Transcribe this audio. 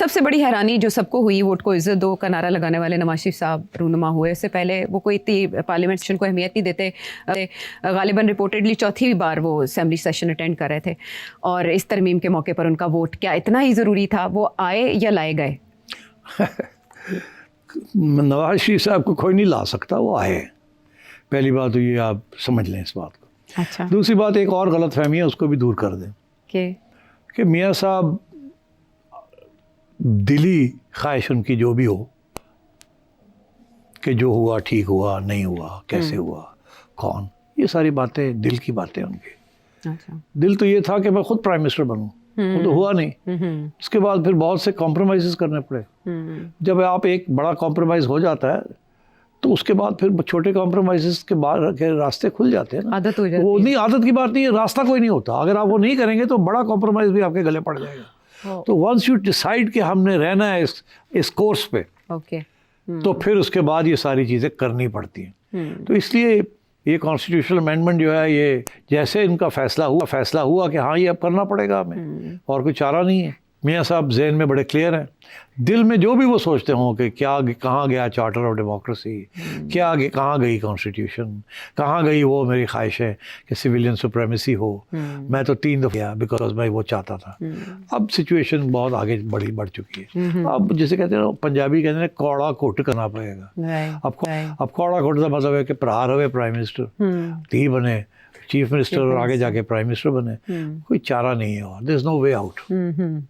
सबसे बड़ी हैरानी जो सबको हुई, वोट को इज्जत दो का नारा लगाने वाले नवाज शरीफ साहब रूनुमा हुए, इससे पहले वो कोई इतनी पार्लियामेंट सेशन को अहमियत नहीं देते, गालिबन रिपोर्टेडली चौथी बार वो असेंबली सेशन अटेंड कर रहे थे, और इस तरमीम के मौके पर उनका वोट क्या इतना ही ज़रूरी था? वो आए या लाए गए? नवाज शरीफ साहब को कोई नहीं ला सकता, वो आए। पहली बात तो ये आप समझ लें इस बात को। अच्छा। दूसरी बात, एक और गलत फहमी है, उसको भी दूर कर दें कि मियाँ साहब दिली ख्वाहिश उनकी जो भी हो कि जो हुआ ठीक हुआ, नहीं हुआ, कैसे हुआ, कौन, ये सारी बातें दिल की बातें उनकी। अच्छा। दिल तो ये था कि मैं खुद प्राइम मिनिस्टर बनूं, वो तो हुआ नहीं। उसके बाद फिर बहुत से कॉम्प्रोमाइज़ करने पड़े। जब आप एक बड़ा कॉम्प्रोमाइज़ हो जाता है तो उसके बाद फिर छोटे कॉम्प्रोमाइज़ के बाद के रास्ते खुल जाते हैं ना। आदत हो जाती है। वो नहीं, आदत की बात नहीं है, रास्ता कोई नहीं होता। अगर आप वो नहीं करेंगे तो बड़ा कॉम्प्रोमाइज़ भी आपके गले पड़ जाएगा। तो वंस यू डिसाइड कि हमने रहना है इस कोर्स पे, ओके, तो फिर उसके बाद ये सारी चीज़ें करनी पड़ती हैं। तो इसलिए ये कॉन्स्टिट्यूशनल अमेंडमेंट जो है, ये जैसे इनका फैसला हुआ कि हाँ ये अब करना पड़ेगा हमें, और कोई चारा नहीं है। मियाँ साहब ज़हन में बड़े क्लियर हैं, दिल में जो भी वो सोचते हों कि क्या कहाँ गया चार्टर ऑफ डेमोक्रेसी, कहाँ गई कॉन्स्टिट्यूशन, कहाँ गई वो मेरी ख्वाहिश है कि सिविलियन सुप्रीमेसी हो। मैं तो 3 दफ़ा गया बिकॉज मैं वो चाहता था। अब सिचुएशन बहुत आगे बढ़ चुकी है। अब जैसे कहते हैं पंजाबी कहते हैं कौड़ा घुट करना पड़ेगा। अब कौड़ा घुट का मतलब है कि भरा रहे प्राइम मिनिस्टर, धी बने चीफ मिनिस्टर और आगे जाके प्राइम मिनिस्टर बने, कोई चारा नहीं है और there is no way out.